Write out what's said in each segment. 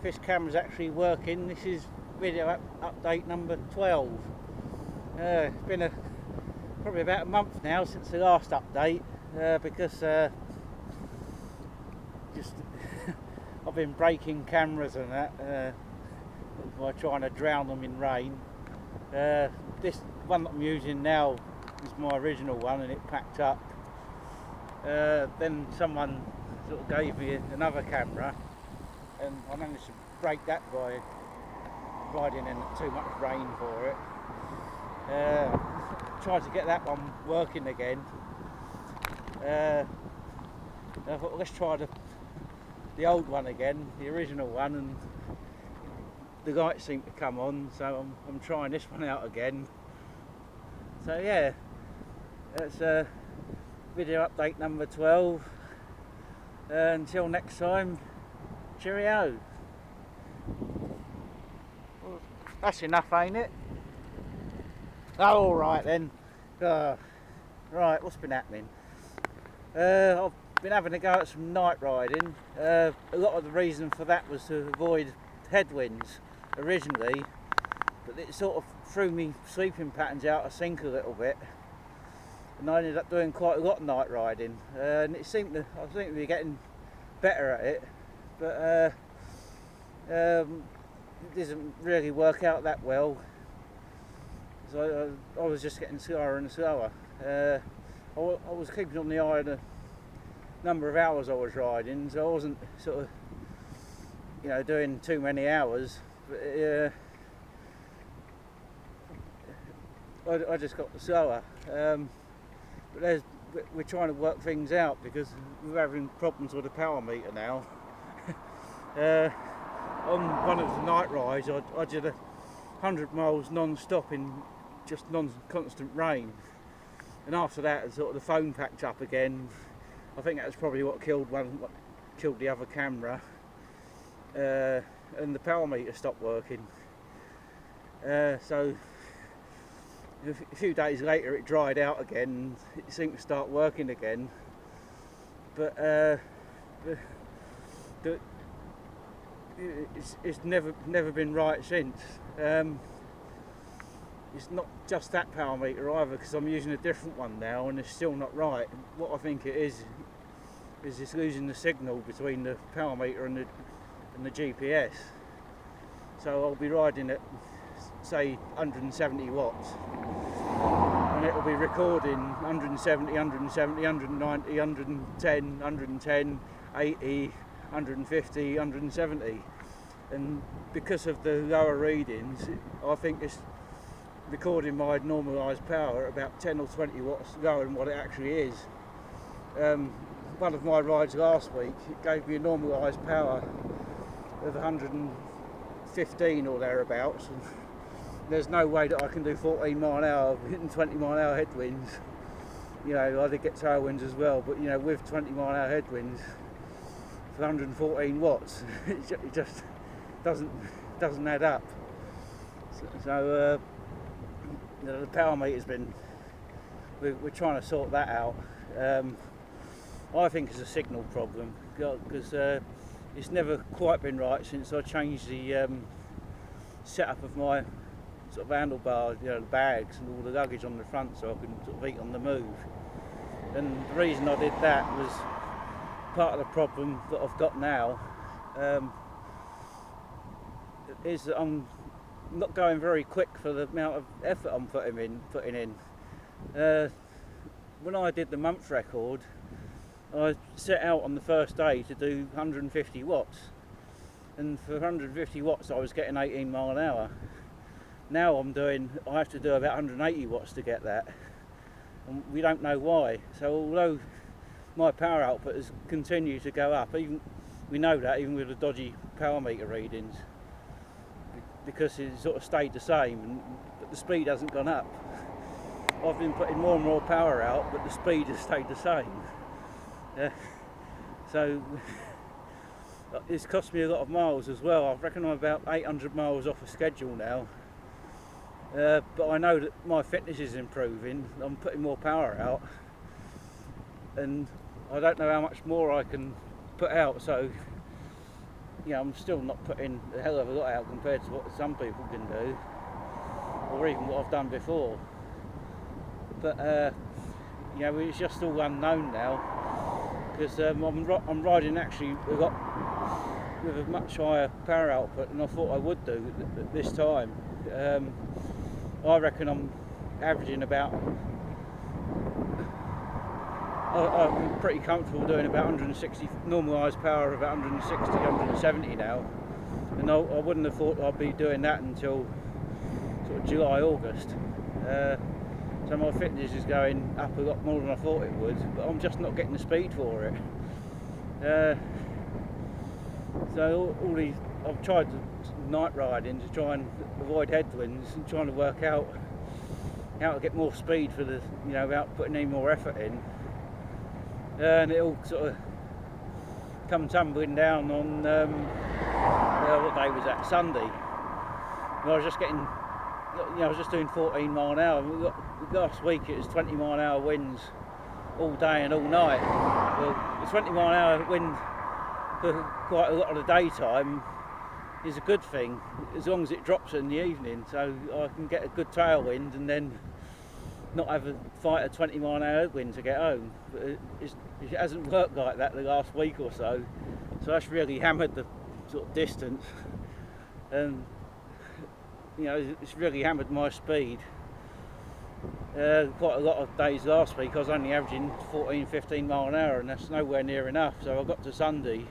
if this camera's actually working. This is video update number 12. It's been probably about a month now since the last update, because just I've been breaking cameras and that by trying to drown them in rain. This one that I'm using now is my original one, and it packed up. Then someone sort of gave me another camera, and I managed to break that by riding in too much rain for it. Tried to get that one working again. I thought, let's try the old one again, the original one, and the lights seem to come on, so I'm trying this one out again. So yeah, that's video update number 12. Until next time, cheerio. Well, that's enough, ain't it? Oh, alright then. Right, what's been happening? I've been having a go at some night riding. A lot of the reason for that was to avoid headwinds originally, but it sort of threw me sleeping patterns out of sync a little bit, and I ended up doing quite a lot of night riding, and I seemed to be getting better at it, but it doesn't really work out that well. So I was just getting slower and slower. I was keeping on the eye of the number of hours I was riding, so I wasn't sort of, doing too many hours. But I just got slower. But we're trying to work things out because we're having problems with the power meter now. On one of the night rides, I did 100 miles non-stop in just constant rain, and after that, sort of the phone packed up again. I think that was probably what killed the other camera, and the power meter stopped working. So a few days later, it dried out again. It seemed to start working again, but it's never been right since. It's not just that power meter either, because I'm using a different one now, and it's still not right. What I think it is it's losing the signal between the power meter and the GPS. So I'll be riding at, say, 170 watts, and it'll be recording 170, 170, 190, 110, 110, 80, 150, 170, and because of the lower readings, I think it's recording my normalised power at about 10 or 20 watts lower than what it actually is. One of my rides last week, it gave me a normalised power of 115 or thereabouts, and there's no way that I can do 14 mile an hour hitting 20 mile an hour headwinds. I did get tailwinds as well, but with 20 mile an hour headwinds for 114 watts, it just doesn't add up. So the power meter's been, we're trying to sort that out. I think it's a signal problem, because it's never quite been right since I changed the setup of my sort of handlebars, the bags and all the luggage on the front, so I can sort of eat on the move. And the reason I did that was part of the problem that I've got now, is that I'm not going very quick for the amount of effort I'm putting in. When I did the month record, I set out on the first day to do 150 watts, and for 150 watts I was getting 18 mile an hour. Now I have to do about 180 watts to get that, and we don't know why. So although my power output has continued to go up, we know that even with the dodgy power meter readings, because it sort of stayed the same, but the speed hasn't gone up. I've been putting more and more power out, but the speed has stayed the same. So it's cost me a lot of miles as well. I reckon I'm about 800 miles off of schedule now. But I know that my fitness is improving. I'm putting more power out, and I don't know how much more I can put out. So you know, I'm still not putting a hell of a lot out compared to what some people can do, or even what I've done before. But you know, it's just all unknown now, because I'm riding actually with a much higher power output than I thought I would do at this time. I reckon I'm averaging about, I'm pretty comfortable doing about 160 normalised power of about 160, 170 now, and I wouldn't have thought I'd be doing that until sort of July, August. So my fitness is going up a lot more than I thought it would, but I'm just not getting the speed for it. So all these, I've tried night riding to try and avoid headwinds and trying to work out how to get more speed for the, you know, without putting any more effort in. And it all sort of come tumbling down on what day was that? Sunday. And I was just getting, you know, I was just doing 14 mile an hour. Last week it was 20 mile an hour winds all day and all night. Well, the 20 mile an hour wind for quite a lot of the daytime is a good thing, as long as it drops in the evening, so I can get a good tailwind and then not have a fight a 20 mile an hour wind to get home. But it hasn't worked like that the last week or so, so that's really hammered the sort of distance, and you know, it's really hammered my speed. Quite a lot of days last week I was only averaging 14-15 mile an hour, and that's nowhere near enough. So I got to Sunday,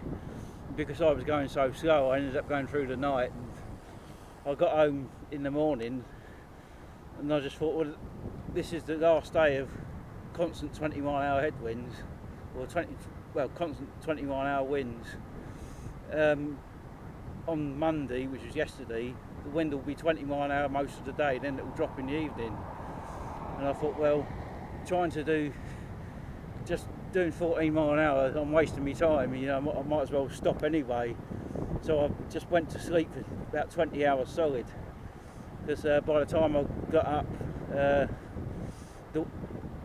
because I was going so slow I ended up going through the night, and I got home in the morning and I just thought, well, this is the last day of constant 20 mile an hour headwinds, or constant 20 mile an hour winds. On Monday, which was yesterday, the wind will be 20 mile an hour most of the day, then it will drop in the evening. And I thought, well, just doing 14 mile an hour, I'm wasting my time, you know, I might as well stop anyway. So I just went to sleep for about 20 hours solid, because by the time I got up,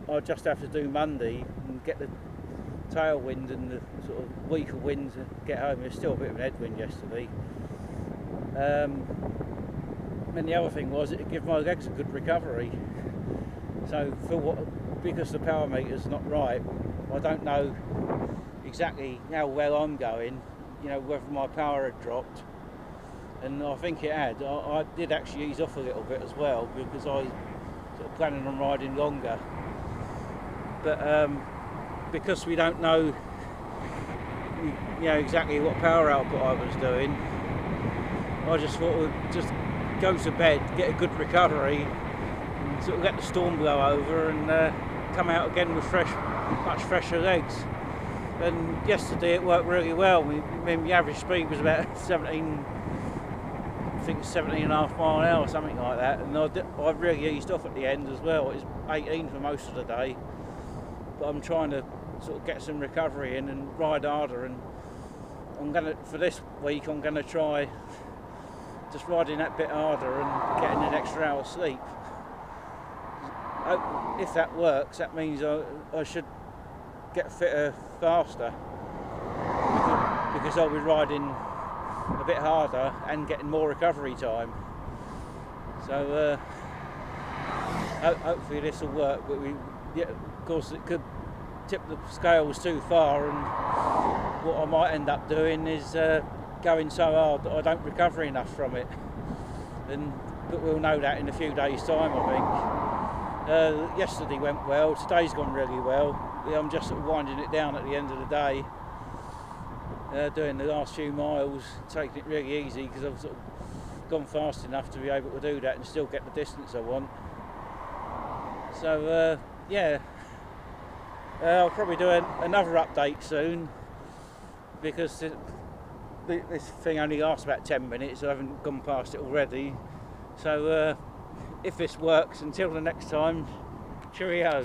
I just have to do Monday and get the tailwind and the sort of weaker winds and get home. There's still a bit of an headwind yesterday. And the other thing was, it gave my legs a good recovery. So because the power meter's not right, I don't know exactly how well I'm going, you know, whether my power had dropped, and I think it had. I did actually ease off a little bit as well, because I was sort of planning on riding longer, but because we don't know, you know, exactly what power output I was doing, I just thought we'd just go to bed, get a good recovery, and sort of let the storm blow over, and come out again with much fresher legs. And yesterday it worked really well. The average speed was about 17, I think 17.5 mile an hour, something like that. And I really eased off at the end as well. It was 18 for most of the day, but I'm trying to sort of get some recovery in and ride harder. And for this week, I'm gonna try just riding that bit harder and getting an extra hour's sleep. If that works, that means I should get fitter faster, because I'll be riding a bit harder and getting more recovery time. So hopefully this will work, but of course it could tip the scales too far, and what I might end up doing is going so hard that I don't recover enough from it, but we'll know that in a few days' time, I think. Yesterday went well, today's gone really well. I'm just sort of winding it down at the end of the day, doing the last few miles, taking it really easy, because I've sort of gone fast enough to be able to do that and still get the distance I want. So yeah, I'll probably do another update soon, because this thing only lasts about 10 minutes, I haven't gone past it already. So if this works, until the next time, cheerio.